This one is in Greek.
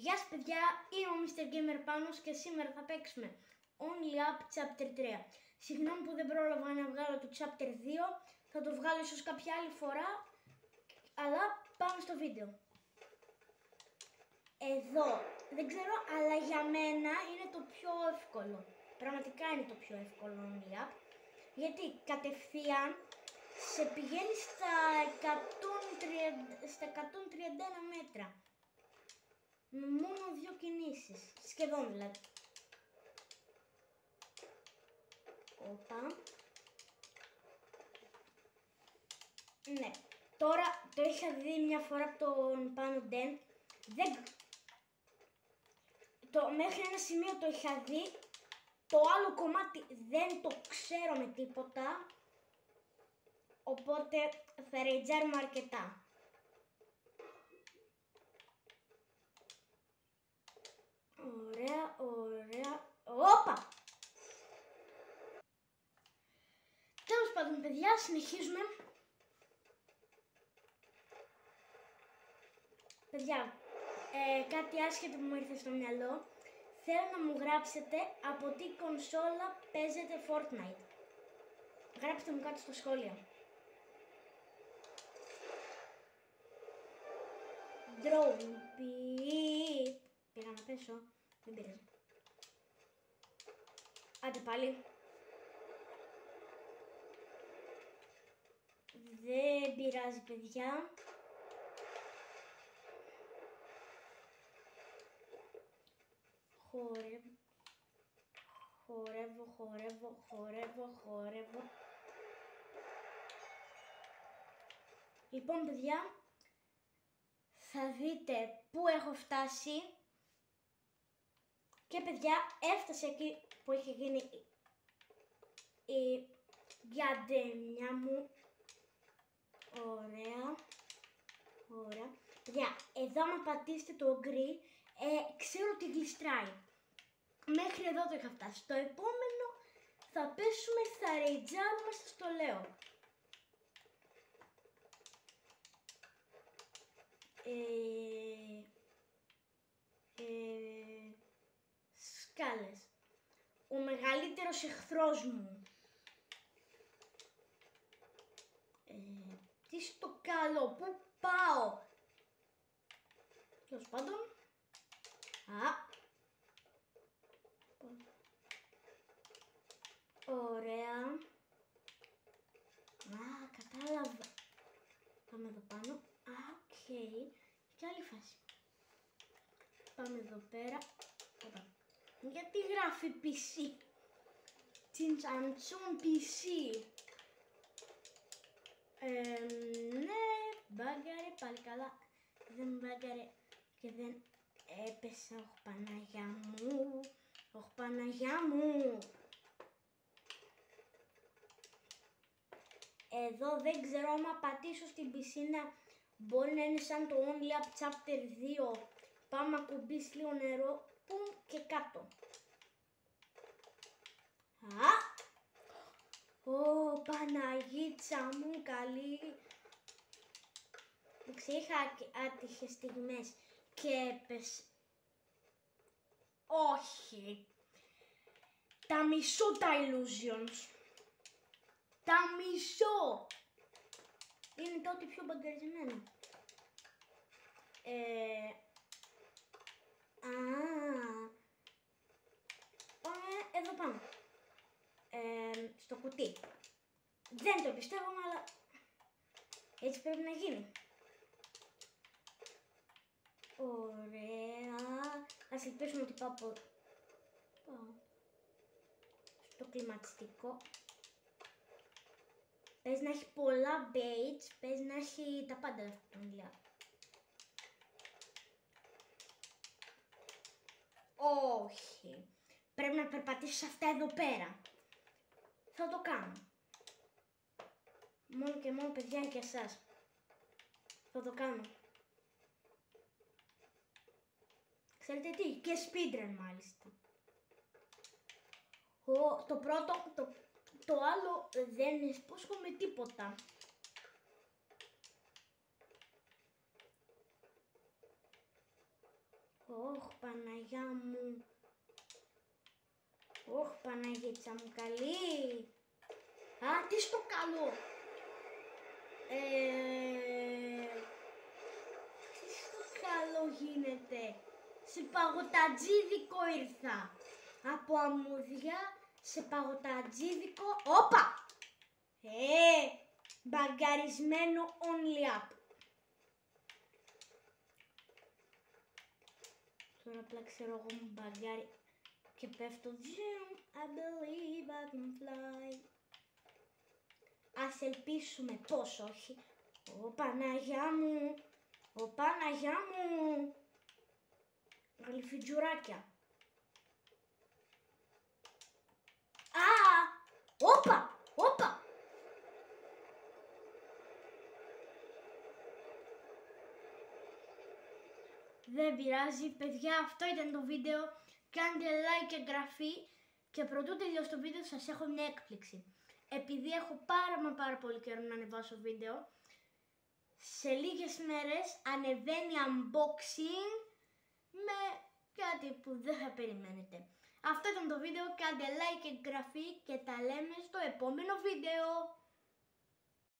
Γεια σας παιδιά, είμαι ο Mr. Gamer Πάνος και σήμερα θα παίξουμε Only Up Chapter 3. Συγγνώμη που δεν πρόλαβα να βγάλω το Chapter 2, θα το βγάλω ίσως κάποια άλλη φορά, αλλά πάμε στο βίντεο. Εδώ, δεν ξέρω, αλλά για μένα είναι το πιο εύκολο. Πραγματικά είναι το πιο εύκολο Only Up, γιατί κατευθείαν σε πηγαίνει στα 131 μέτρα. Με μόνο 2 κινήσεις, σχεδόν δηλαδή. Όπα. Ναι, τώρα το είχα δει μια φορά από τον Πάνο Ντεν. Μέχρι ένα σημείο το είχα δει. Το άλλο κομμάτι δεν το ξέρω με τίποτα. Οπότε θα ρεϊτζάρουμε αρκετά. Ωραία, ωραία. Όπα! Τέλος πάντων, παιδιά, συνεχίζουμε. Παιδιά, κάτι άσχετο που μου ήρθε στο μυαλό. Θέλω να μου γράψετε από τι κονσόλα παίζετε Fortnite. Γράψτε μου κάτι στο σχόλιο. Drone beep. Πήγα να πέσω. Δεν πειράζει. Άντε πάλι. Δεν πειράζει, παιδιά. Χορεύω. Λοιπόν, παιδιά, θα δείτε πού έχω φτάσει. Και παιδιά, έφτασε εκεί που είχε γίνει η διαδέμια μου. Ωραία. Παιδιά, εδώ άμα πατήσετε το γκρι, ξέρω ότι γλιστράει. Μέχρι εδώ το είχα φτάσει. Στο επόμενο θα πέσουμε, θα ρεϊτζάρουμε, σας το λέω. Σκάλες. Ο μεγαλύτερος εχθρός μου. Τι στο καλό, πού πάω. Τέλος πάντων. Ωραία. Κατάλαβα. Πάμε εδώ πάνω. Οκ. Και άλλη φάση. Πάμε εδώ πέρα. Γιατί γράφει PC. Τσιντσαντσούν PC. Ναι, μπάγκαρε, πάλι καλά. Δεν μπάγκαρε και δεν έπεσα. Όχι Παναγιά μου. Εδώ δεν ξέρω, άμα πατήσω στην πισίνα μπορεί να είναι σαν το Only Up Chapter 2. Πάμε να κουμπίσει λίγο νερό. Πουμ και κάτω. Παναγίτσα μου καλή. Είχα άτυχες στιγμές και έπεσε. Όχι. Τα μισώ τα illusions. Τα μισώ. Είναι τότε πιο μπαγκαρισμένο. Εδώ πάνω. Στο κουτί. Δεν το πιστεύω, αλλά έτσι πρέπει να γίνει. Ωραία. Ας ελπίσουμε ότι πάω στο κλιματιστικό. Πες να έχει πολλά baits, πες να έχει τα πάντα αυτά. Όχι. Πρέπει να περπατήσεις αυτά εδώ πέρα. Θα το κάνω. Μόνο και μόνο, παιδιά, για εσάς. Θα το κάνω. Ξέρετε τι, και speedrun μάλιστα. Το πρώτο, το άλλο δεν υπόσχομαι τίποτα. Ωχ, Παναγιά μου. Ωχ, Παναγίτσα μου καλή. Α, τι στο καλό. Τι στο καλό γίνεται. Σε παγωτατζίδικο ήρθα. Από αμμούδια σε παγωτατζίδικο. Όπα! Μπαγκαρισμένο only up. Τώρα απλά ξέρω εγώ μου μπαγκάρι και πέφτω. I believe I can fly. Ας ελπίσουμε πως όχι. Ω Παναγιά μου. Ω Παναγιά μου. Γλυφιτζουράκια. Α! Όπα! Όπα! Δεν πειράζει παιδιά, αυτό ήταν το βίντεο. Κάντε like και εγγραφή και πρωτού τελειώσει το βίντεο σας έχω μια έκπληξη. Επειδή έχω πάρα πολύ καιρό να ανεβάσω βίντεο, σε λίγες μέρες ανεβαίνει unboxing με κάτι που δεν θα περιμένετε. Αυτό ήταν το βίντεο, κάντε like και εγγραφή και τα λέμε στο επόμενο βίντεο.